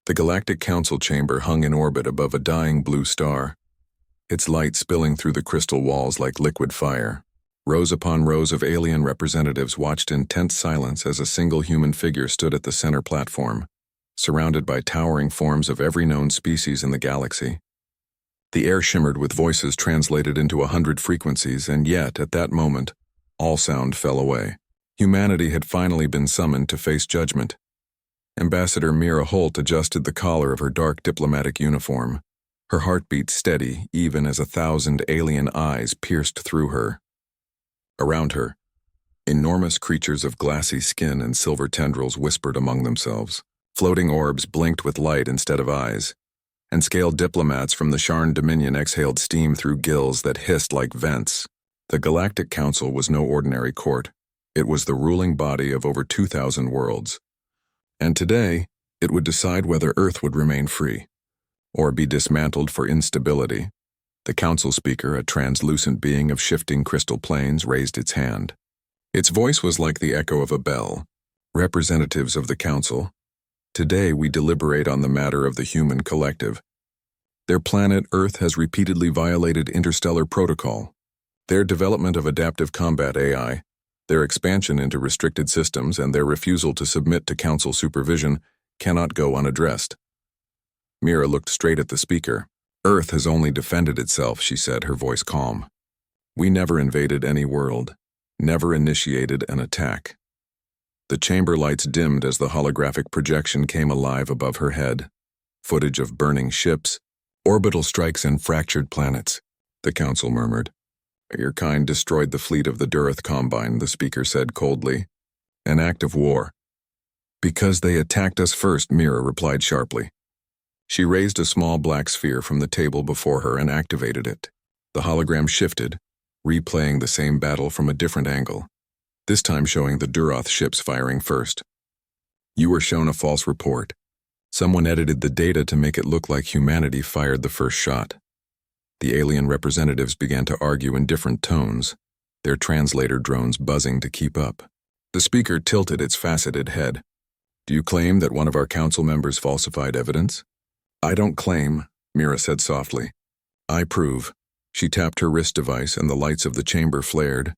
The Galactic Council chamber hung in orbit above a dying blue star, its light spilling through the crystal walls like liquid fire. Rows upon rows of alien representatives watched in tense silence as a single human figure stood at the center platform, surrounded by towering forms of every known species in the galaxy. The air shimmered with voices translated into 100 frequencies, and yet, at that moment, all sound fell away. Humanity had finally been summoned to face judgment. Ambassador Mira Holt adjusted the collar of her dark diplomatic uniform, her heartbeat steady even as 1,000 alien eyes pierced through her. Around her, enormous creatures of glassy skin and silver tendrils whispered among themselves. Floating orbs blinked with light instead of eyes, and scaled diplomats from the Sharn Dominion exhaled steam through gills that hissed like vents. The Galactic Council was no ordinary court. It was the ruling body of over 2,000 worlds. And today, it would decide whether Earth would remain free, or be dismantled for instability. The council speaker, a translucent being of shifting crystal planes, raised its hand. Its voice was like the echo of a bell. Representatives of the council, today we deliberate on the matter of the human collective. Their planet, Earth, has repeatedly violated interstellar protocol. Their development of adaptive combat AI, their expansion into restricted systems, and their refusal to submit to council supervision cannot go unaddressed. Mira looked straight at the speaker. Earth has only defended itself, she said, her voice calm. We never invaded any world, never initiated an attack. The chamber lights dimmed as the holographic projection came alive above her head. Footage of burning ships, orbital strikes, and fractured planets, the council murmured. Your kind destroyed the fleet of the Durith Combine, the speaker said coldly. An act of war. Because they attacked us first, Mira replied sharply. She raised a small black sphere from the table before her and activated it. The hologram shifted, replaying the same battle from a different angle, this time showing the Duroth ships firing first. You were shown a false report. Someone edited the data to make it look like humanity fired the first shot. The alien representatives began to argue in different tones, their translator drones buzzing to keep up. The speaker tilted its faceted head. Do you claim that one of our council members falsified evidence? I don't claim, Mira said softly. I prove. She tapped her wrist device and the lights of the chamber flared.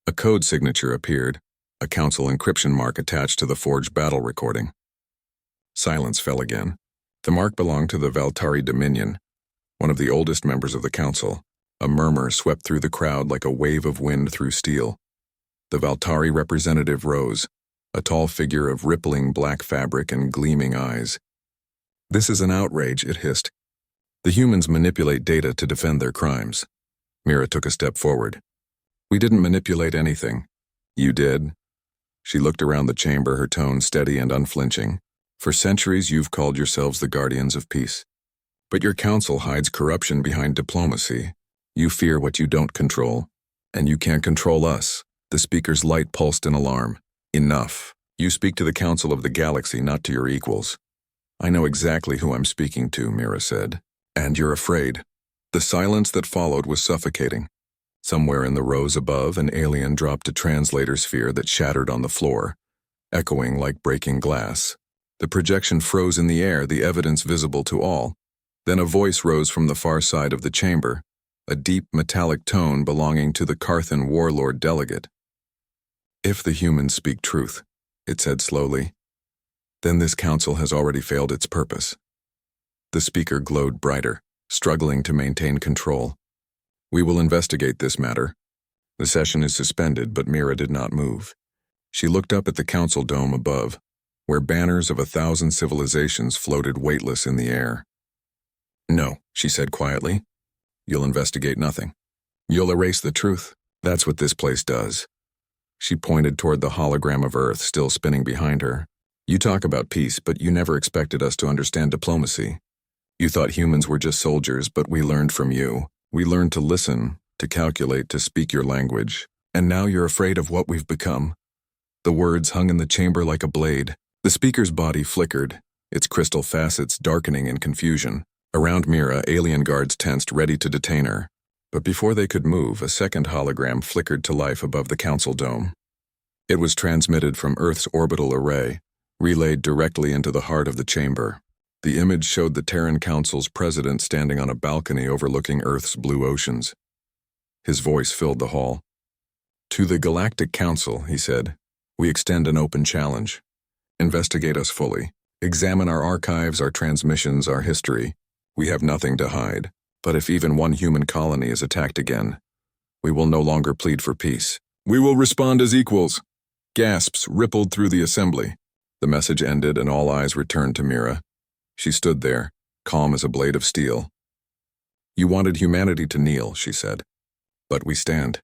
A code signature appeared, a council encryption mark attached to the forged battle recording. Silence fell again. The mark belonged to the Valtari Dominion, one of the oldest members of the council. A murmur swept through the crowd like a wave of wind through steel. The Valtari representative rose, a tall figure of rippling black fabric and gleaming eyes. This is an outrage, it hissed. The humans manipulate data to defend their crimes. Mira took a step forward. We didn't manipulate anything. You did. She looked around the chamber, her tone steady and unflinching. For centuries you've called yourselves the guardians of peace. But your council hides corruption behind diplomacy. You fear what you don't control. And you can't control us. The speaker's light pulsed in alarm. Enough. You speak to the council of the galaxy, not to your equals. I know exactly who I'm speaking to, Mira said. And you're afraid. The silence that followed was suffocating. Somewhere in the rows above, an alien dropped a translator sphere that shattered on the floor, echoing like breaking glass. The projection froze in the air, the evidence visible to all. Then a voice rose from the far side of the chamber, a deep metallic tone belonging to the Carthan warlord delegate. If the humans speak truth, it said slowly, then this council has already failed its purpose. The speaker glowed brighter, struggling to maintain control. We will investigate this matter. The session is suspended, but Mira did not move. She looked up at the council dome above, where banners of 1,000 civilizations floated weightless in the air. No, she said quietly. You'll investigate nothing. You'll erase the truth. That's what this place does. She pointed toward the hologram of Earth still spinning behind her. You talk about peace, but you never expected us to understand diplomacy. You thought humans were just soldiers, but we learned from you. We learned to listen, to calculate, to speak your language. And now you're afraid of what we've become. The words hung in the chamber like a blade. The speaker's body flickered, its crystal facets darkening in confusion. Around Mira, alien guards tensed, ready to detain her. But before they could move, a second hologram flickered to life above the council dome. It was transmitted from Earth's orbital array, relayed directly into the heart of the chamber. The image showed the Terran Council's president standing on a balcony overlooking Earth's blue oceans. His voice filled the hall. "To the Galactic Council," he said, "we extend an open challenge. Investigate us fully. Examine our archives, our transmissions, our history. We have nothing to hide. But if even one human colony is attacked again, we will no longer plead for peace. We will respond as equals." Gasps rippled through the assembly. The message ended and all eyes returned to Mira. She stood there, calm as a blade of steel. "You wanted humanity to kneel," she said. "But we stand."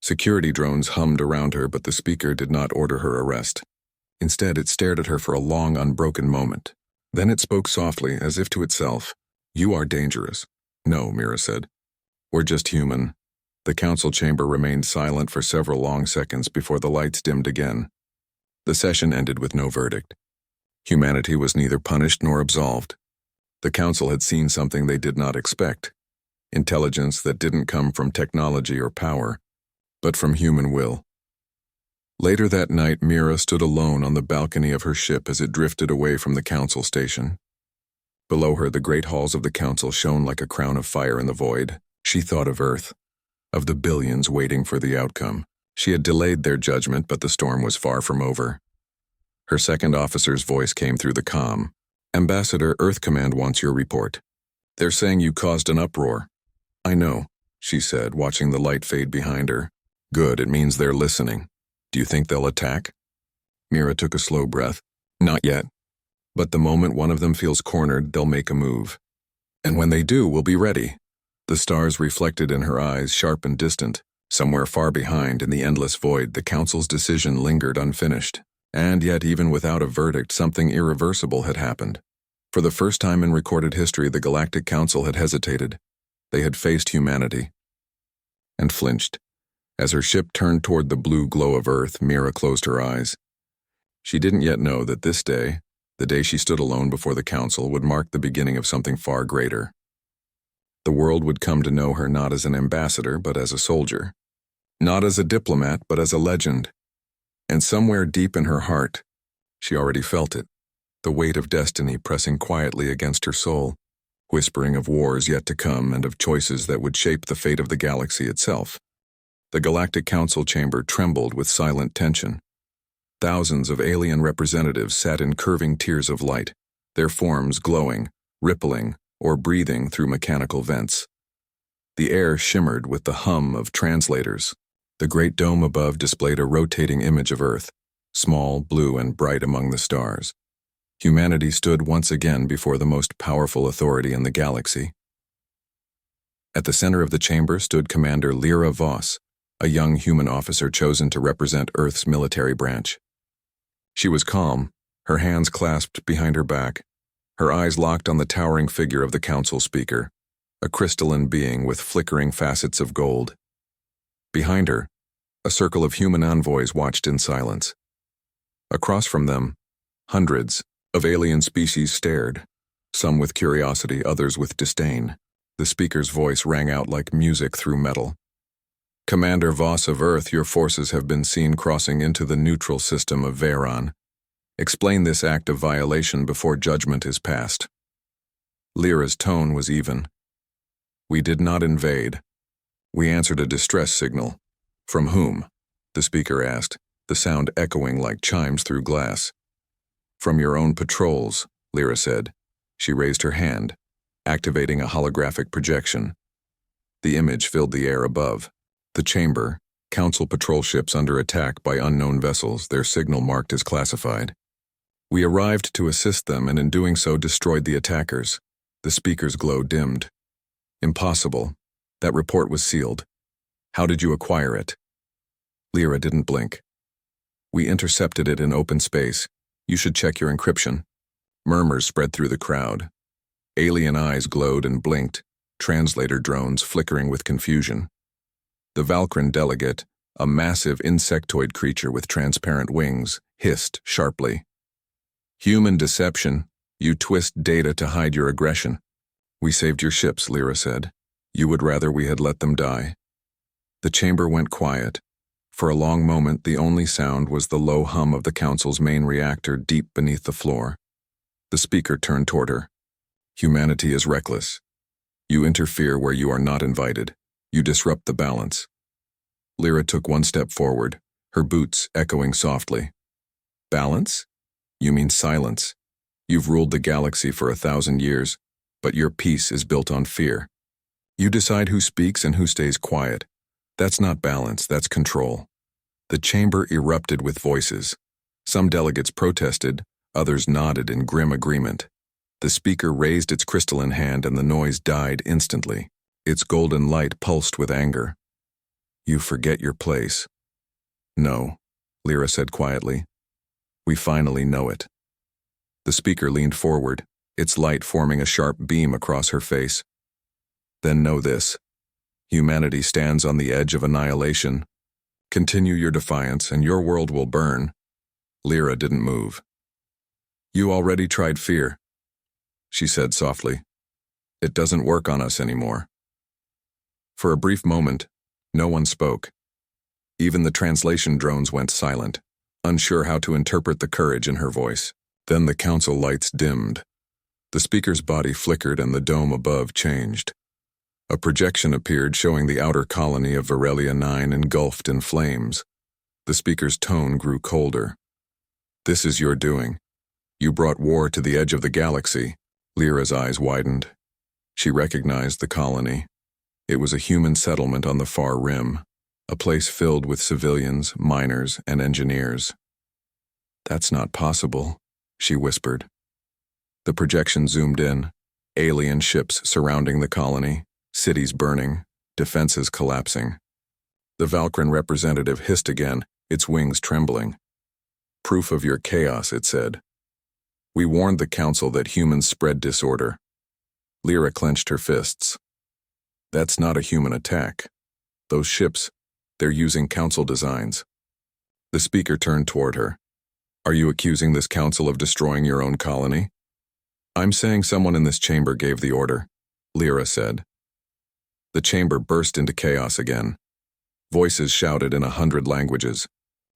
Security drones hummed around her, but the speaker did not order her arrest. Instead, it stared at her for a long, unbroken moment. Then it spoke softly, as if to itself. "You are dangerous." "No," Mira said. "We're just human." The council chamber remained silent for several long seconds before the lights dimmed again. The session ended with no verdict. Humanity was neither punished nor absolved. The council had seen something they did not expect. Intelligence that didn't come from technology or power, but from human will. Later that night, Mira stood alone on the balcony of her ship as it drifted away from the council station. Below her, the great halls of the council shone like a crown of fire in the void. She thought of Earth, of the billions waiting for the outcome. She had delayed their judgment, but the storm was far from over. Her second officer's voice came through the comm. "Ambassador, Earth Command wants your report. They're saying you caused an uproar." "I know," she said, watching the light fade behind her. "Good, it means they're listening. Do you think they'll attack?" Mira took a slow breath. "Not yet. But the moment one of them feels cornered, they'll make a move. And when they do, we'll be ready." The stars reflected in her eyes, sharp and distant. Somewhere far behind, in the endless void, the council's decision lingered unfinished. And yet, even without a verdict, something irreversible had happened. For the first time in recorded history, the Galactic Council had hesitated. They had faced humanity. And flinched. As her ship turned toward the blue glow of Earth, Mira closed her eyes. She didn't yet know that this day, the day she stood alone before the Council, would mark the beginning of something far greater. The world would come to know her not as an ambassador, but as a soldier. Not as a diplomat, but as a legend. And somewhere deep in her heart, she already felt it, the weight of destiny pressing quietly against her soul, whispering of wars yet to come and of choices that would shape the fate of the galaxy itself. The Galactic Council chamber trembled with silent tension. Thousands of alien representatives sat in curving tiers of light, their forms glowing, rippling, or breathing through mechanical vents. The air shimmered with the hum of translators. The great dome above displayed a rotating image of Earth, small, blue, and bright among the stars. Humanity stood once again before the most powerful authority in the galaxy. At the center of the chamber stood Commander Lyra Voss, a young human officer chosen to represent Earth's military branch. She was calm, her hands clasped behind her back, her eyes locked on the towering figure of the council speaker, a crystalline being with flickering facets of gold. Behind her, a circle of human envoys watched in silence. Across from them, hundreds of alien species stared, some with curiosity, others with disdain. The speaker's voice rang out like music through metal. "Commander Voss of Earth, your forces have been seen crossing into the neutral system of Veyron. Explain this act of violation before judgment is passed." Lyra's tone was even. "We did not invade. We answered a distress signal." "From whom?" the speaker asked, the sound echoing like chimes through glass. "From your own patrols," Lyra said. She raised her hand, activating a holographic projection. The image filled the air above. The chamber, council patrol ships under attack by unknown vessels, their signal marked as classified. "We arrived to assist them and in doing so destroyed the attackers." The speaker's glow dimmed. "Impossible. That report was sealed. How did you acquire it?" Lyra didn't blink. "We intercepted it in open space. You should check your encryption." Murmurs spread through the crowd. Alien eyes glowed and blinked, translator drones flickering with confusion. The Valkyran delegate, a massive insectoid creature with transparent wings, hissed sharply. "Human deception. You twist data to hide your aggression." "We saved your ships," Lyra said. "You would rather we had let them die." The chamber went quiet. For a long moment, the only sound was the low hum of the council's main reactor deep beneath the floor. The speaker turned toward her. Humanity is reckless. You interfere where you are not invited. You disrupt the balance. Lyra took one step forward, her boots echoing softly. Balance? You mean silence. You've ruled the galaxy for 1,000 years, but your peace is built on fear. You decide who speaks and who stays quiet. That's not balance, that's control. The chamber erupted with voices. Some delegates protested, others nodded in grim agreement. The speaker raised its crystalline hand and the noise died instantly. Its golden light pulsed with anger. You forget your place. No, Lyra said quietly. We finally know it. The speaker leaned forward, its light forming a sharp beam across her face. Then know this. Humanity stands on the edge of annihilation. Continue your defiance and your world will burn. Lyra didn't move. You already tried fear, she said softly. It doesn't work on us anymore. For a brief moment, no one spoke. Even the translation drones went silent, unsure how to interpret the courage in her voice. Then the council lights dimmed. The speaker's body flickered and the dome above changed. A projection appeared showing the outer colony of Varelia 9 engulfed in flames. The speaker's tone grew colder. This is your doing. You brought war to the edge of the galaxy. Lyra's eyes widened. She recognized the colony. It was a human settlement on the far rim, a place filled with civilians, miners, and engineers. That's not possible, she whispered. The projection zoomed in, alien ships surrounding the colony, cities burning, defenses collapsing. The Valkyran representative hissed again, its wings trembling. Proof of your chaos, it said. We warned the council that humans spread disorder. Lyra clenched her fists. That's not a human attack. Those ships, they're using council designs. The speaker turned toward her. Are you accusing this council of destroying your own colony? I'm saying someone in this chamber gave the order, Lyra said. The chamber burst into chaos again. Voices shouted in 100 languages.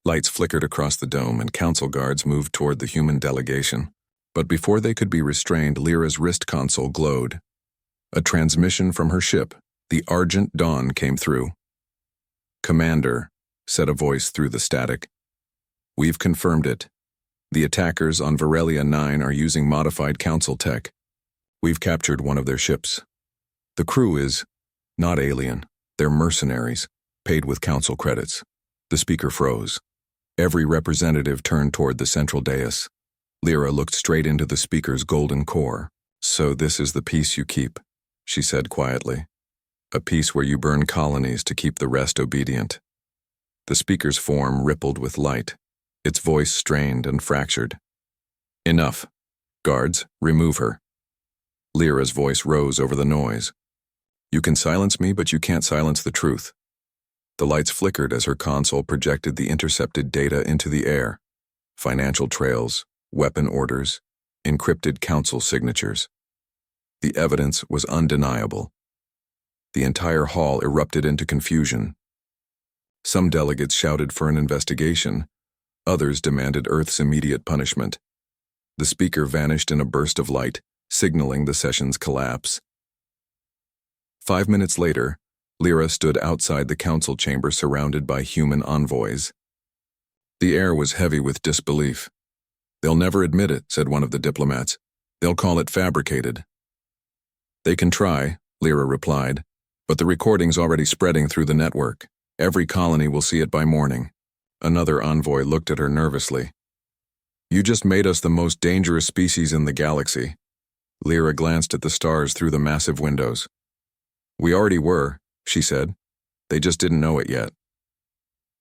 Lights flickered across the dome and council guards moved toward the human delegation. But before they could be restrained, Lyra's wrist console glowed. A transmission from her ship, the Argent Dawn, came through. Commander, said a voice through the static. We've confirmed it. The attackers on Varelia 9 are using modified council tech. We've captured one of their ships. The crew is not alien. They're mercenaries, paid with council credits. The speaker froze. Every representative turned toward the central dais. Lyra looked straight into the speaker's golden core. So this is the peace you keep, she said quietly. A peace where you burn colonies to keep the rest obedient. The speaker's form rippled with light, its voice strained and fractured. Enough. Guards, remove her. Lyra's voice rose over the noise. You can silence me, but you can't silence the truth. The lights flickered as her console projected the intercepted data into the air. Financial trails, weapon orders, encrypted council signatures. The evidence was undeniable. The entire hall erupted into confusion. Some delegates shouted for an investigation. Others demanded Earth's immediate punishment. The speaker vanished in a burst of light, signaling the session's collapse. 5 minutes later, Lyra stood outside the council chamber surrounded by human envoys. The air was heavy with disbelief. They'll never admit it, said one of the diplomats. They'll call it fabricated. They can try, Lyra replied, but the recording's already spreading through the network. Every colony will see it by morning. Another envoy looked at her nervously. You just made us the most dangerous species in the galaxy. Lyra glanced at the stars through the massive windows. We already were, she said. They just didn't know it yet.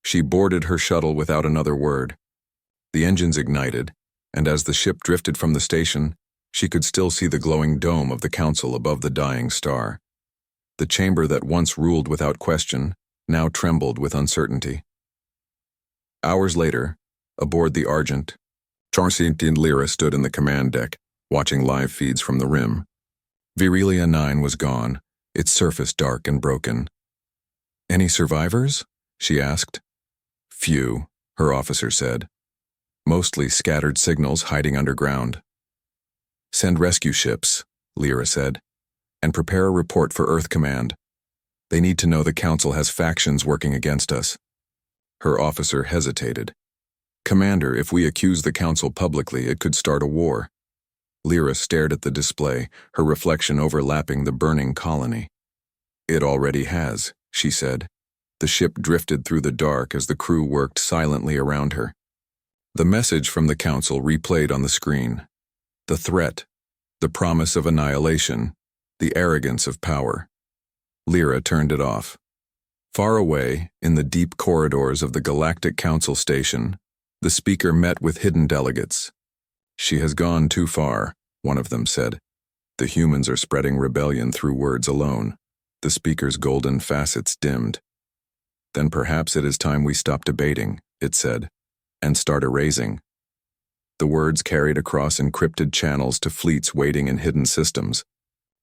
She boarded her shuttle without another word. The engines ignited, and as the ship drifted from the station, she could still see the glowing dome of the council above the dying star. The chamber that once ruled without question now trembled with uncertainty. Hours later, aboard the Argent, Charcint and Lyra stood in the command deck, watching live feeds from the rim. Varelia 9 was gone, its surface dark and broken. Any survivors? She asked. Few, her officer said. Mostly scattered signals hiding underground. Send rescue ships, Lyra said, and prepare a report for Earth Command. They need to know the Council has factions working against us. Her officer hesitated. Commander, if we accuse the Council publicly, it could start a war. Lyra stared at the display, her reflection overlapping the burning colony. It already has, she said. The ship drifted through the dark as the crew worked silently around her. The message from the Council replayed on the screen. The threat, the promise of annihilation, the arrogance of power. Lyra turned it off. Far away, in the deep corridors of the Galactic Council station, the speaker met with hidden delegates. She has gone too far, one of them said. The humans are spreading rebellion through words alone. The speaker's golden facets dimmed. Then perhaps it is time we stop debating, it said, and start erasing. The words carried across encrypted channels to fleets waiting in hidden systems.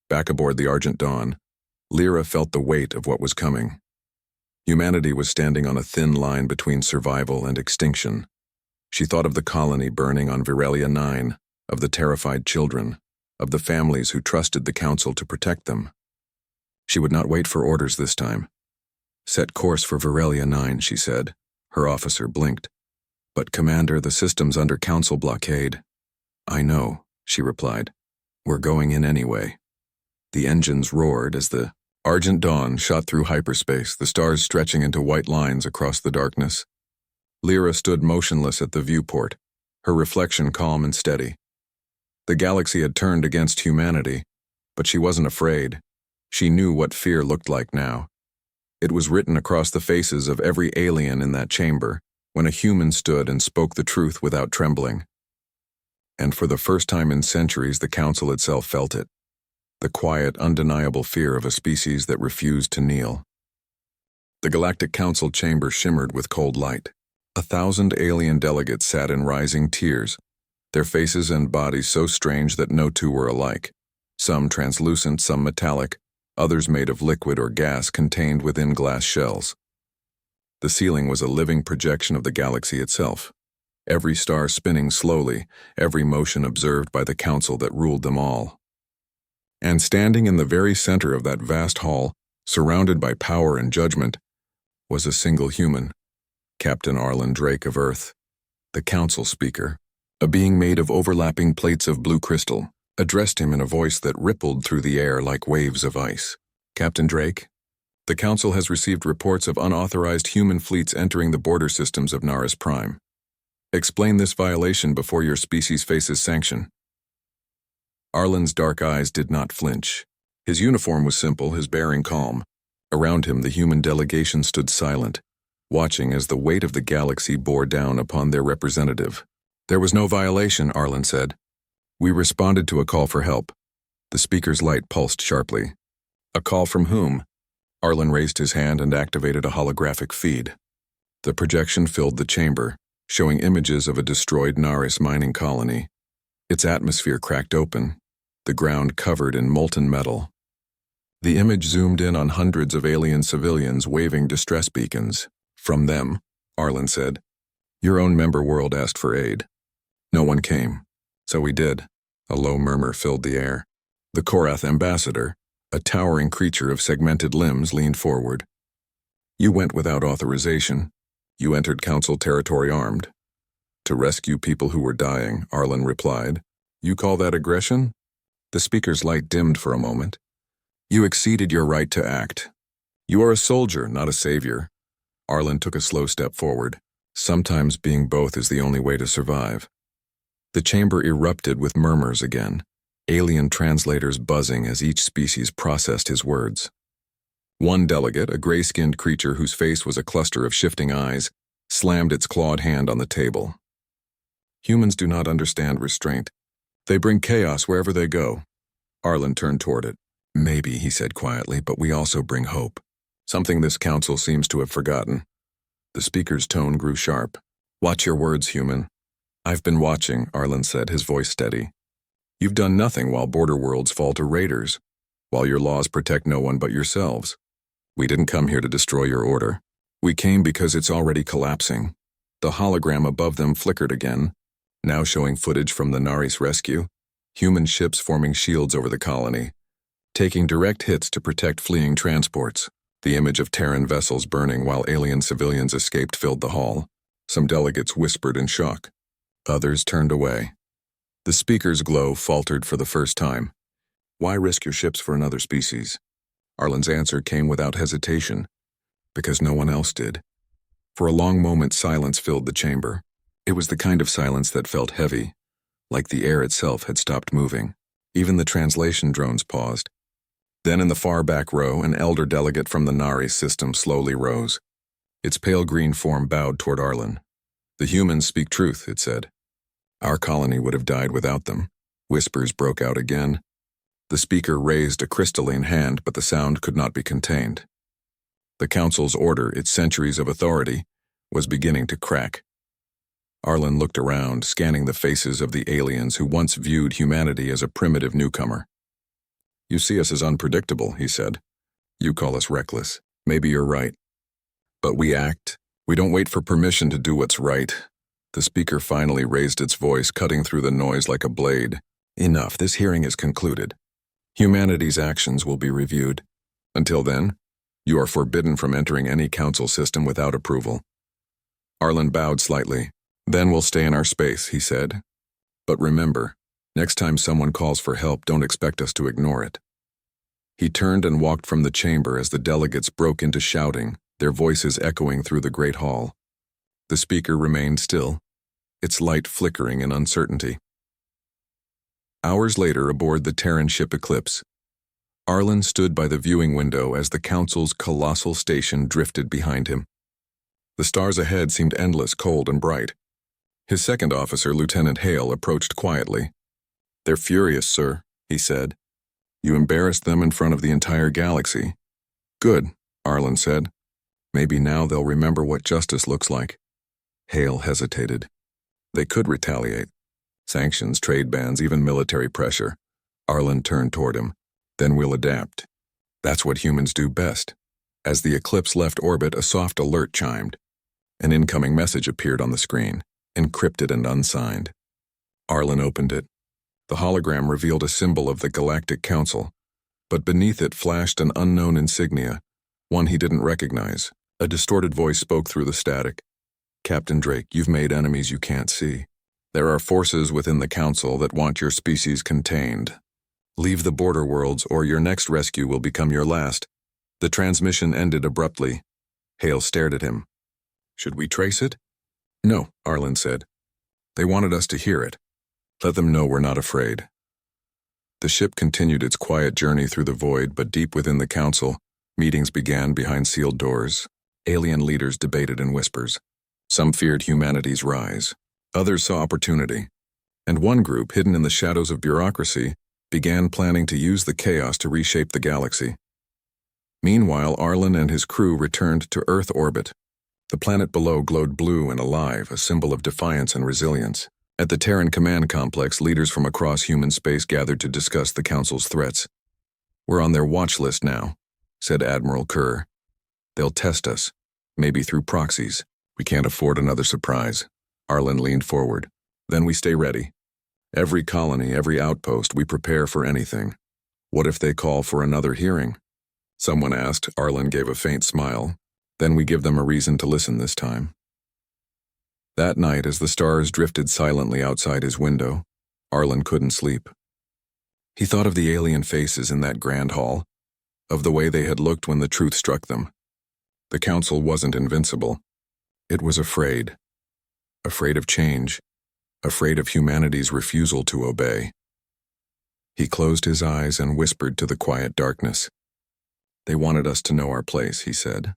Back aboard the Argent Dawn, Lyra felt the weight of what was coming. Humanity was standing on a thin line between survival and extinction. She thought of the colony burning on Virelia 9, of the terrified children, of the families who trusted the Council to protect them. She would not wait for orders this time. Set course for Virelia 9, she said. Her officer blinked. But Commander, the system's under Council blockade. I know, she replied. We're going in anyway. The engines roared as the Argent Dawn shot through hyperspace, the stars stretching into white lines across the darkness. Lyra stood motionless at the viewport, her reflection calm and steady. The galaxy had turned against humanity, but she wasn't afraid. She knew what fear looked like now. It was written across the faces of every alien in that chamber when a human stood and spoke the truth without trembling. And for the first time in centuries, the Council itself felt it. The quiet, undeniable fear of a species that refused to kneel. The Galactic Council chamber shimmered with cold light. 1,000 alien delegates sat in rising tiers, their faces and bodies so strange that no two were alike. Some translucent, some metallic, others made of liquid or gas contained within glass shells. The ceiling was a living projection of the galaxy itself, every star spinning slowly, every motion observed by the Council that ruled them all. And standing in the very center of that vast hall, surrounded by power and judgment, was a single human, Captain Arlen Drake of Earth, the Council speaker, a being made of overlapping plates of blue crystal, addressed him in a voice that rippled through the air like waves of ice. Captain Drake, the Council has received reports of unauthorized human fleets entering the border systems of Naris Prime. Explain this violation before your species faces sanction. Arlen's dark eyes did not flinch. His uniform was simple, his bearing calm. Around him, the human delegation stood silent, watching as the weight of the galaxy bore down upon their representative. There was no violation, Arlen said. We responded to a call for help. The speaker's light pulsed sharply. A call from whom? Arlen raised his hand and activated a holographic feed. The projection filled the chamber, showing images of a destroyed Naris mining colony. Its atmosphere cracked open, the ground covered in molten metal. The image zoomed in on hundreds of alien civilians waving distress beacons. From them, Arlen said, your own member world asked for aid. No one came. So we did. A low murmur filled the air. The Korath ambassador, a towering creature of segmented limbs, leaned forward. You went without authorization. You entered Council territory armed. To rescue people who were dying, Arlen replied. You call that aggression? The speaker's light dimmed for a moment. You exceeded your right to act. You are a soldier, not a savior. Arlen took a slow step forward. Sometimes being both is the only way to survive. The chamber erupted with murmurs again, alien translators buzzing as each species processed his words. One delegate, a gray-skinned creature whose face was a cluster of shifting eyes, slammed its clawed hand on the table. Humans do not understand restraint. They bring chaos wherever they go. Arlen turned toward it. Maybe, he said quietly, but we also bring hope. Something this Council seems to have forgotten. The speaker's tone grew sharp. Watch your words, human. I've been watching, Arlen said, his voice steady. You've done nothing while border worlds fall to raiders, while your laws protect no one but yourselves. We didn't come here to destroy your order. We came because it's already collapsing. The hologram above them flickered again, now showing footage from the Naris rescue. human ships forming shields over the colony, taking direct hits to protect fleeing transports. The image of Terran vessels burning while alien civilians escaped filled the hall. Some delegates whispered in shock. Others turned away. The speaker's glow faltered for the first time. Why risk your ships for another species? Arlen's answer came without hesitation. Because no one else did. For a long moment, silence filled the chamber. It was the kind of silence that felt heavy, like the air itself had stopped moving. Even the translation drones paused. Then in the far back row, an elder delegate from the Nari system slowly rose. Its pale green form bowed toward Arlen. The humans speak truth, it said. Our colony would have died without them. Whispers broke out again. The speaker raised a crystalline hand, but the sound could not be contained. The council's order, its centuries of authority, was beginning to crack. Arlen looked around, scanning the faces of the aliens who once viewed humanity as a primitive newcomer. You see us as unpredictable, he said. You call us reckless. Maybe you're right. But we act. We don't wait for permission to do what's right. The speaker finally raised its voice, cutting through the noise like a blade. Enough, this hearing is concluded. Humanity's actions will be reviewed. Until then, you are forbidden from entering any council system without approval. Arlen bowed slightly. Then we'll stay in our space, he said. But remember, next time someone calls for help, don't expect us to ignore it. He turned and walked from the chamber as the delegates broke into shouting, their voices echoing through the great hall. The speaker remained still, its light flickering in uncertainty. Hours later, aboard the Terran ship Eclipse, Arlen stood by the viewing window as the council's colossal station drifted behind him. The stars ahead seemed endless, cold and bright. His second officer, Lieutenant Hale, approached quietly. They're furious, sir, he said. You embarrassed them in front of the entire galaxy. Good, Arlen said. Maybe now they'll remember what justice looks like. Hale hesitated. They could retaliate. Sanctions, trade bans, even military pressure. Arlen turned toward him. Then we'll adapt. That's what humans do best. As the Eclipse left orbit, a soft alert chimed. An incoming message appeared on the screen, encrypted and unsigned. Arlen opened it. The hologram revealed a symbol of the Galactic Council, but beneath it flashed an unknown insignia, one he didn't recognize. A distorted voice spoke through the static. Captain Drake, you've made enemies you can't see. There are forces within the Council that want your species contained. Leave the border worlds or your next rescue will become your last. The transmission ended abruptly. Hale stared at him. Should we trace it? No, Arlen said. They wanted us to hear it. Let them know we're not afraid. The ship continued its quiet journey through the void, but deep within the Council, meetings began behind sealed doors. Alien leaders debated in whispers. Some feared humanity's rise. Others saw opportunity. And one group, hidden in the shadows of bureaucracy, began planning to use the chaos to reshape the galaxy. Meanwhile, Arlen and his crew returned to Earth orbit. The planet below glowed blue and alive, a symbol of defiance and resilience. At the Terran Command Complex, leaders from across human space gathered to discuss the Council's threats. We're on their watch list now, said Admiral Kerr. They'll test us, maybe through proxies. We can't afford another surprise. Arlen leaned forward. Then we stay ready. Every colony, every outpost, we prepare for anything. What if they call for another hearing? Someone asked. Arlen gave a faint smile. Then we give them a reason to listen this time. That night, as the stars drifted silently outside his window, Arlen couldn't sleep. He thought of the alien faces in that grand hall, of the way they had looked when the truth struck them. The Council wasn't invincible. It was afraid. Afraid of change. Afraid of humanity's refusal to obey. He closed his eyes and whispered to the quiet darkness. They wanted us to know our place, he said.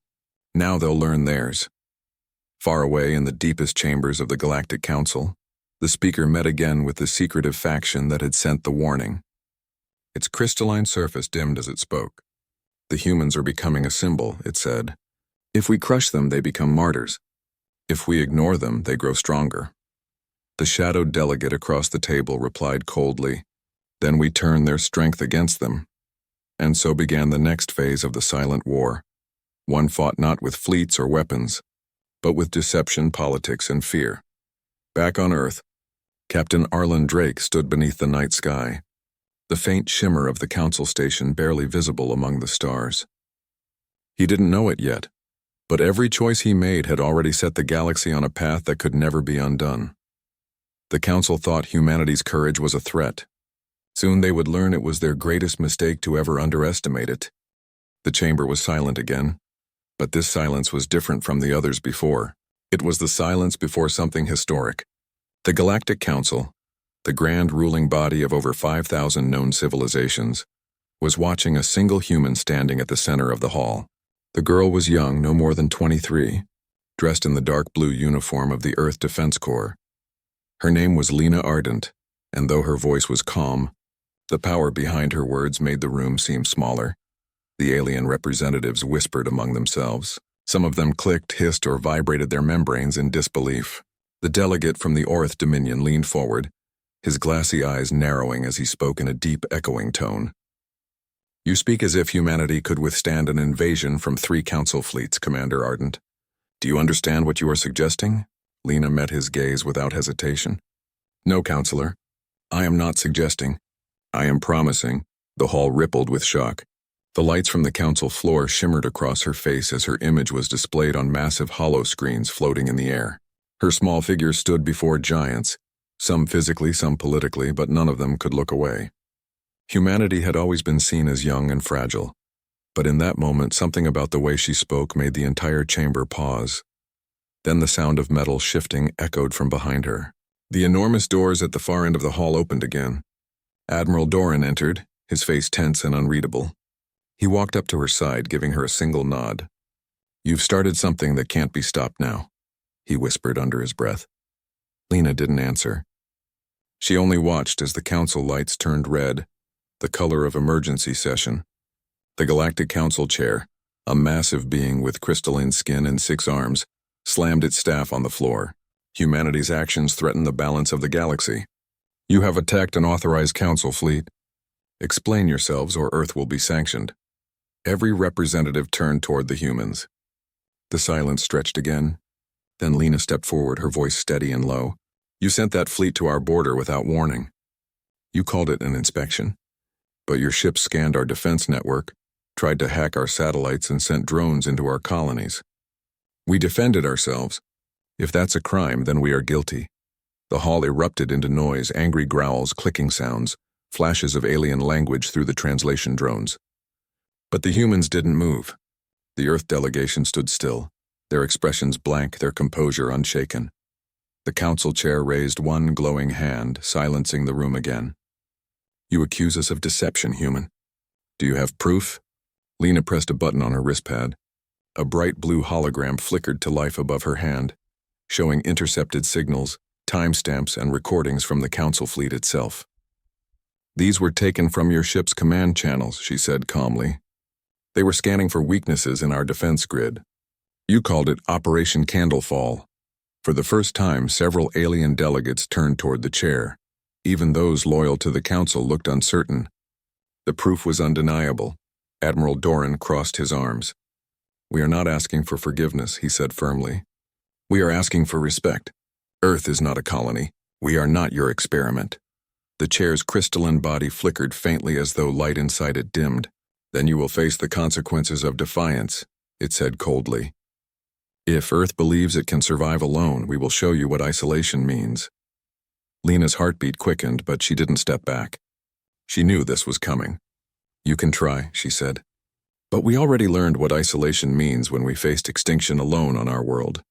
Now they'll learn theirs. Far away in the deepest chambers of the Galactic Council, the speaker met again with the secretive faction that had sent the warning. Its crystalline surface dimmed as it spoke. The humans are becoming a symbol, it said. If we crush them, they become martyrs. If we ignore them, they grow stronger. The shadowed delegate across the table replied coldly, Then we turn their strength against them. And so began the next phase of the silent war. One fought not with fleets or weapons, but with deception, politics, and fear. Back on Earth, Captain Arlen Drake stood beneath the night sky, the faint shimmer of the council station barely visible among the stars. He didn't know it yet, but every choice he made had already set the galaxy on a path that could never be undone. The council thought humanity's courage was a threat. Soon they would learn it was their greatest mistake to ever underestimate it. The chamber was silent again, but this silence was different from the others before. It was the silence before something historic. The Galactic Council, the grand ruling body of over 5,000 known civilizations, was watching a single human standing at the center of the hall. The girl was young, no more than 23, dressed in the dark blue uniform of the Earth Defense Corps. Her name was Lena Ardent, and though her voice was calm, the power behind her words made the room seem smaller. The alien representatives whispered among themselves. Some of them clicked, hissed, or vibrated their membranes in disbelief. The delegate from the Orth Dominion leaned forward, his glassy eyes narrowing as he spoke in a deep, echoing tone. "You speak as if humanity could withstand an invasion from 3 council fleets, Commander Ardent. Do you understand what you are suggesting?" Lena met his gaze without hesitation. "No, Counselor. I am not suggesting. I am promising." The hall rippled with shock. The lights from the council floor shimmered across her face as her image was displayed on massive hollow screens floating in the air. Her small figure stood before giants, some physically, some politically, but none of them could look away. Humanity had always been seen as young and fragile, but in that moment something about the way she spoke made the entire chamber pause. Then the sound of metal shifting echoed from behind her. The enormous doors at the far end of the hall opened again. Admiral Doran entered, his face tense and unreadable. He walked up to her side, giving her a single nod. "You've started something that can't be stopped now," he whispered under his breath. Lena didn't answer. She only watched as the council lights turned red, the color of emergency session. The Galactic Council chair, a massive being with crystalline skin and 6 arms, slammed its staff on the floor. Humanity's actions threaten the balance of the galaxy. "You have attacked an authorized council fleet. Explain yourselves or Earth will be sanctioned." Every representative turned toward the humans. The silence stretched again. Then Lena stepped forward, her voice steady and low. "You sent that fleet to our border without warning. You called it an inspection. But your ships scanned our defense network, tried to hack our satellites, and sent drones into our colonies. We defended ourselves. If that's a crime, then we are guilty." The hall erupted into noise, angry growls, clicking sounds, flashes of alien language through the translation drones. But the humans didn't move. The Earth delegation stood still, their expressions blank, their composure unshaken. The council chair raised one glowing hand, silencing the room again. "You accuse us of deception, human. Do you have proof?" Lena pressed a button on her wristpad. A bright blue hologram flickered to life above her hand, showing intercepted signals, timestamps, and recordings from the council fleet itself. "These were taken from your ship's command channels," she said calmly. "They were scanning for weaknesses in our defense grid. You called it Operation Candlefall." For the first time, several alien delegates turned toward the chair. Even those loyal to the council looked uncertain. The proof was undeniable. Admiral Doran crossed his arms. "We are not asking for forgiveness," he said firmly. "We are asking for respect. Earth is not a colony. We are not your experiment." The chair's crystalline body flickered faintly as though light inside it dimmed. "Then you will face the consequences of defiance," it said coldly. "If Earth believes it can survive alone, we will show you what isolation means." Lena's heartbeat quickened, but she didn't step back. She knew this was coming. "You can try," she said. "But we already learned what isolation means when we faced extinction alone on our world.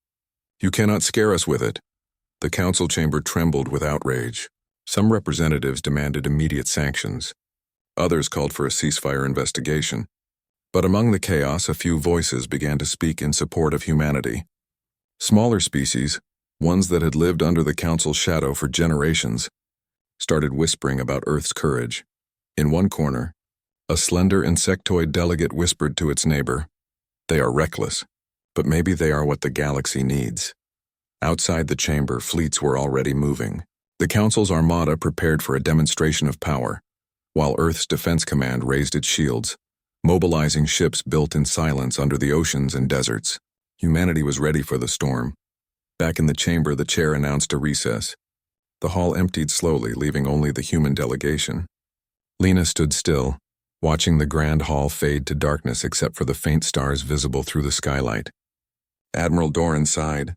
You cannot scare us with it." The council chamber trembled with outrage. Some representatives demanded immediate sanctions. Others called for a ceasefire investigation. But among the chaos, a few voices began to speak in support of humanity. Smaller species, ones that had lived under the council's shadow for generations, started whispering about Earth's courage. In one corner, a slender insectoid delegate whispered to its neighbor, "They are reckless, but maybe they are what the galaxy needs." Outside the chamber, fleets were already moving. The council's armada prepared for a demonstration of power, while Earth's Defense Command raised its shields, mobilizing ships built in silence under the oceans and deserts. Humanity was ready for the storm. Back in the chamber, the chair announced a recess. The hall emptied slowly, leaving only the human delegation. Lena stood still, watching the grand hall fade to darkness except for the faint stars visible through the skylight. Admiral Doran sighed.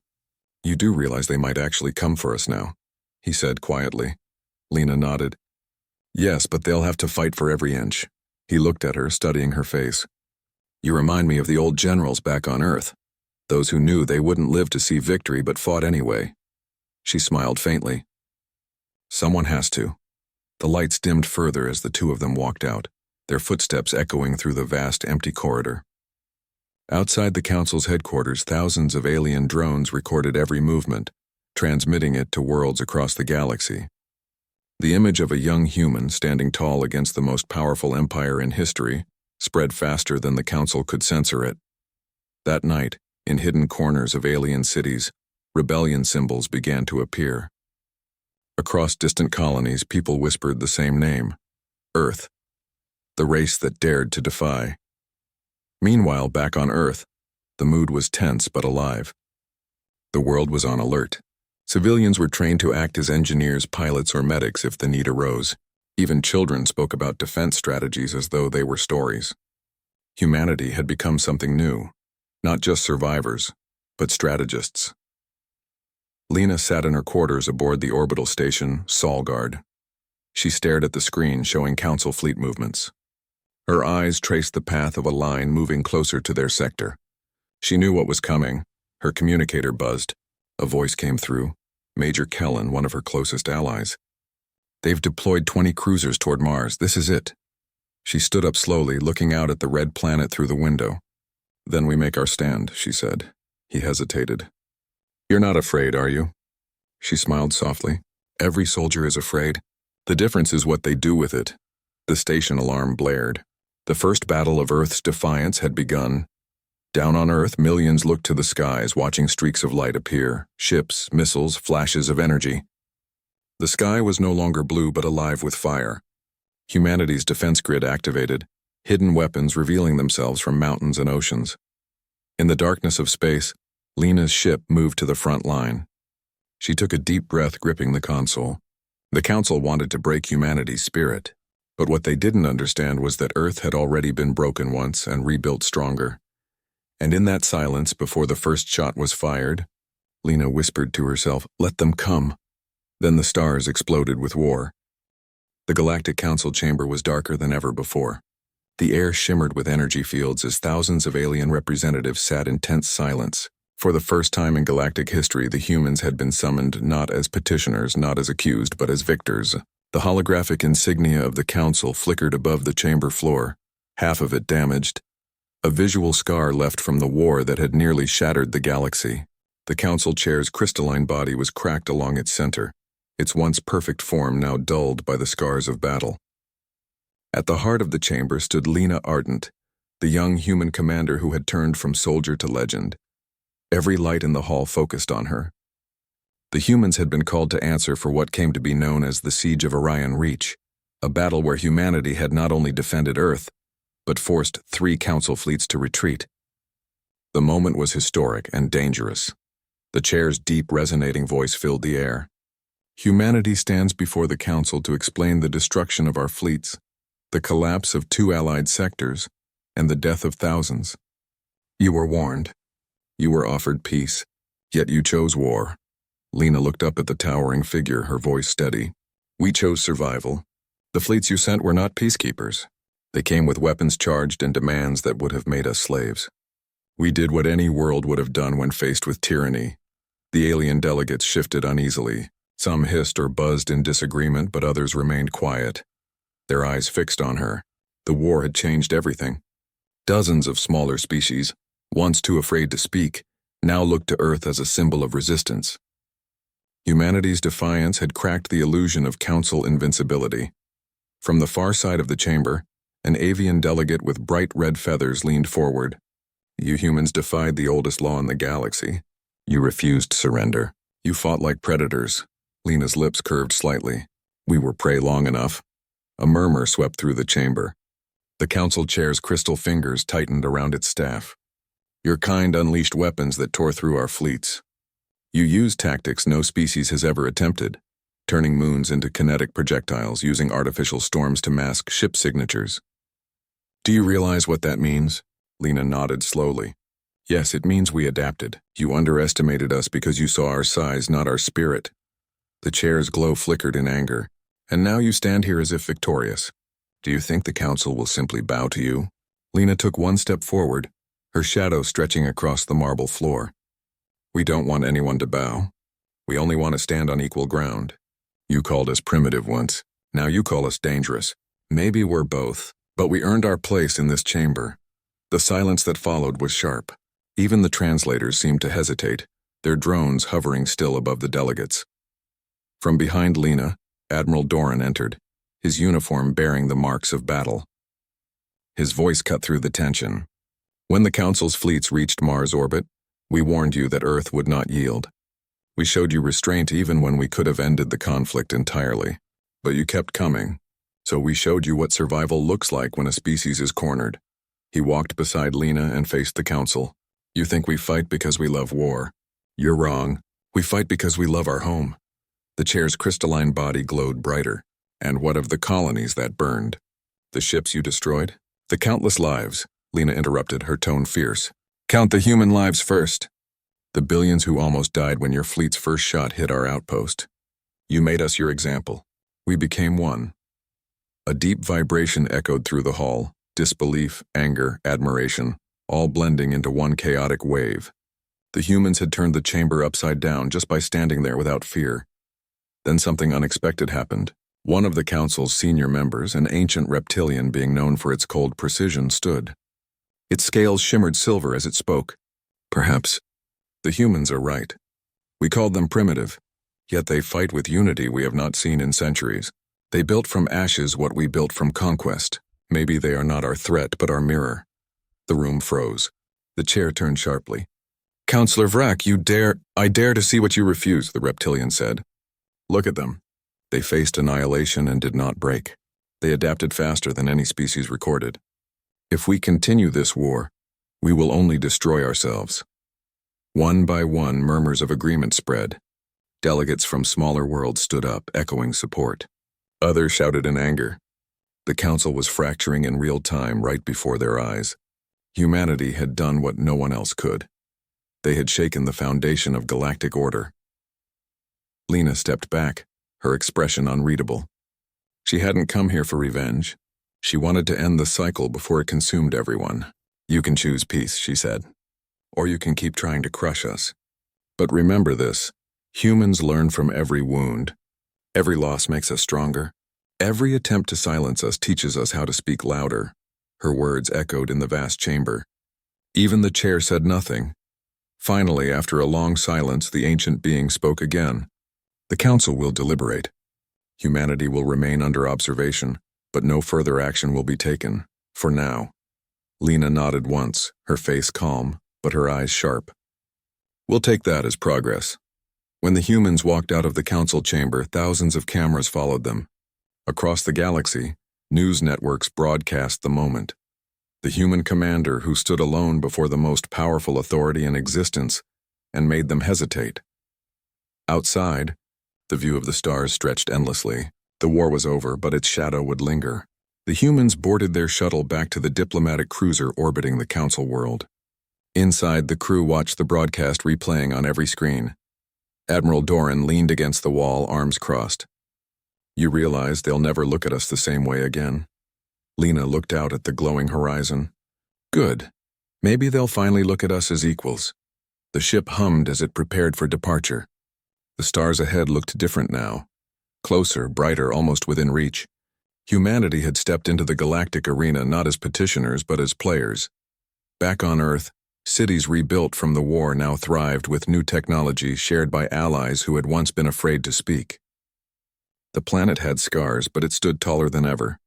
"You do realize they might actually come for us now," he said quietly. Lena nodded. "Yes, but they'll have to fight for every inch." He looked at her, studying her face. "You remind me of the old generals back on Earth, those who knew they wouldn't live to see victory but fought anyway." She smiled faintly. "Someone has to." The lights dimmed further as the two of them walked out, their footsteps echoing through the vast empty corridor. Outside the Council's headquarters, thousands of alien drones recorded every movement, transmitting it to worlds across the galaxy. The image of a young human standing tall against the most powerful empire in history spread faster than the Council could censor it. That night, in hidden corners of alien cities, rebellion symbols began to appear. Across distant colonies, people whispered the same name: Earth, the race that dared to defy. Meanwhile, back on Earth, the mood was tense but alive. The world was on alert. Civilians were trained to act as engineers, pilots, or medics if the need arose. Even children spoke about defense strategies as though they were stories. Humanity had become something new, not just survivors, but strategists. Lena sat in her quarters aboard the orbital station, Solgard. She stared at the screen showing Council fleet movements. Her eyes traced the path of a line moving closer to their sector. She knew what was coming. Her communicator buzzed. A voice came through. Major Kellen, one of her closest allies. "They've deployed 20 cruisers toward Mars. This is it." She stood up slowly, looking out at the red planet through the window. "Then we make our stand," she said. He hesitated. "You're not afraid, are you?" She smiled softly. "Every soldier is afraid. The difference is what they do with it." The station alarm blared. The first battle of Earth's defiance had begun. Down on Earth, millions looked to the skies, watching streaks of light appear, ships, missiles, flashes of energy. The sky was no longer blue but alive with fire. Humanity's defense grid activated, hidden weapons revealing themselves from mountains and oceans. In the darkness of space, Lena's ship moved to the front line. She took a deep breath, gripping the console. The Council wanted to break humanity's spirit, but what they didn't understand was that Earth had already been broken once and rebuilt stronger. And in that silence, before the first shot was fired, Lena whispered to herself, "Let them come." Then the stars exploded with war. The Galactic Council chamber was darker than ever before. The air shimmered with energy fields as thousands of alien representatives sat in tense silence. For the first time in galactic history, the humans had been summoned not as petitioners, not as accused, but as victors. The holographic insignia of the Council flickered above the chamber floor, half of it damaged, a visual scar left from the war that had nearly shattered the galaxy. The Council chair's crystalline body was cracked along its center, its once perfect form now dulled by the scars of battle. At the heart of the chamber stood Lena Ardent, the young human commander who had turned from soldier to legend. Every light in the hall focused on her. The humans had been called to answer for what came to be known as the Siege of Orion Reach, a battle where humanity had not only defended Earth, but forced 3 Council fleets to retreat. The moment was historic and dangerous. The chair's deep, resonating voice filled the air. "Humanity stands before the Council to explain the destruction of our fleets, the collapse of 2 allied sectors, and the death of thousands. You were warned. You were offered peace, yet you chose war." Lena looked up at the towering figure, her voice steady. "We chose survival. The fleets you sent were not peacekeepers. They came with weapons charged and demands that would have made us slaves. We did what any world would have done when faced with tyranny." The alien delegates shifted uneasily. Some hissed or buzzed in disagreement, but others remained quiet, their eyes fixed on her. The war had changed everything. Dozens of smaller species, once too afraid to speak, now looked to Earth as a symbol of resistance. Humanity's defiance had cracked the illusion of Council invincibility. From the far side of the chamber, an avian delegate with bright red feathers leaned forward. "You humans defied the oldest law in the galaxy. You refused surrender. You fought like predators." Lena's lips curved slightly. "We were prey long enough." A murmur swept through the chamber. The Council chair's crystal fingers tightened around its staff. "Your kind unleashed weapons that tore through our fleets. You used tactics no species has ever attempted. turning moons into kinetic projectiles using artificial storms to mask ship signatures. Do you realize what that means? Lena nodded slowly. Yes, it means we adapted. You underestimated us because you saw our size, not our spirit. The chair's glow flickered in anger, and now you stand here as if victorious. Do you think the council will simply bow to you? Lena took one step forward, her shadow stretching across the marble floor. We don't want anyone to bow. We only want to stand on equal ground. You called us primitive once. Now you call us dangerous. Maybe we're both, but we earned our place in this chamber. The silence that followed was sharp. Even the translators seemed to hesitate, their drones hovering still above the delegates. From behind Lena, Admiral Doran entered, his uniform bearing the marks of battle. His voice cut through the tension. When the Council's fleets reached Mars orbit, we warned you that Earth would not yield. We showed you restraint even when we could have ended the conflict entirely. But you kept coming, so we showed you what survival looks like when a species is cornered. He walked beside Lena and faced the Council. You think we fight because we love war. You're wrong. We fight because we love our home. The chair's crystalline body glowed brighter. And what of the colonies that burned? The ships you destroyed? The countless lives, Lena interrupted, her tone fierce. Count the human lives first. The billions who almost died when your fleet's first shot hit our outpost. You made us your example. We became one. A deep vibration echoed through the hall, disbelief, anger, admiration, all blending into one chaotic wave. The humans had turned the chamber upside down just by standing there without fear. Then something unexpected happened. One of the Council's senior members, an ancient reptilian being known for its cold precision, stood. Its scales shimmered silver as it spoke. Perhaps the humans are right. We called them primitive, yet they fight with unity we have not seen in centuries. They built from ashes what we built from conquest. Maybe they are not our threat, but our mirror. The room froze. The chair turned sharply. Counselor Vrak, I dare to see what you refuse, the reptilian said. Look at them. They faced annihilation and did not break. They adapted faster than any species recorded. If we continue this war, we will only destroy ourselves. One by one, murmurs of agreement spread. Delegates from smaller worlds stood up, echoing support. Others shouted in anger. The Council was fracturing in real time right before their eyes. Humanity had done what no one else could. They had shaken the foundation of galactic order. Lena stepped back, her expression unreadable. She hadn't come here for revenge. She wanted to end the cycle before it consumed everyone. You can choose peace, she said. Or you can keep trying to crush us. But remember this, humans learn from every wound. Every loss makes us stronger. Every attempt to silence us teaches us how to speak louder. Her words echoed in the vast chamber. Even the chair said nothing. Finally, after a long silence, the ancient being spoke again. The Council will deliberate. Humanity will remain under observation, but no further action will be taken, for now. Lena nodded once, her face calm, but her eyes sharp. We'll take that as progress. When the humans walked out of the Council chamber, thousands of cameras followed them. Across the galaxy, news networks broadcast the moment. The human commander who stood alone before the most powerful authority in existence and made them hesitate. Outside, the view of the stars stretched endlessly. The war was over, but its shadow would linger. The humans boarded their shuttle back to the diplomatic cruiser orbiting the Council world. Inside, the crew watched the broadcast replaying on every screen. Admiral Doran leaned against the wall, arms crossed. You realize they'll never look at us the same way again. Lena looked out at the glowing horizon. Good. Maybe they'll finally look at us as equals. The ship hummed as it prepared for departure. The stars ahead looked different now. Closer, brighter, almost within reach. Humanity had stepped into the galactic arena not as petitioners but as players. Back on Earth, cities rebuilt from the war now thrived with new technology shared by allies who had once been afraid to speak. The planet had scars, but it stood taller than ever.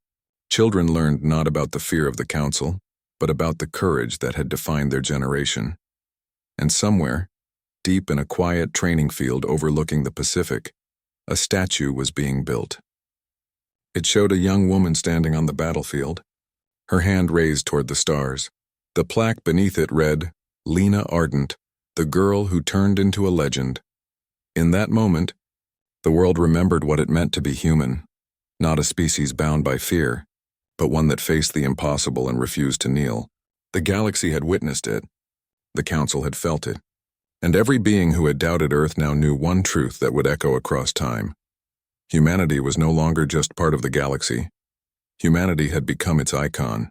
Children learned not about the fear of the Council, but about the courage that had defined their generation. And somewhere, deep in a quiet training field overlooking the Pacific, a statue was being built. It showed a young woman standing on the battlefield, her hand raised toward the stars. The plaque beneath it read, Lena Ardent, the girl who turned into a legend. In that moment, The world remembered what it meant to be human, not a species bound by fear, but one that faced the impossible and refused to kneel. The galaxy had witnessed it. The Council had felt it. And every being who had doubted Earth now knew one truth that would echo across time. Humanity was no longer just part of the galaxy. Humanity had become its icon.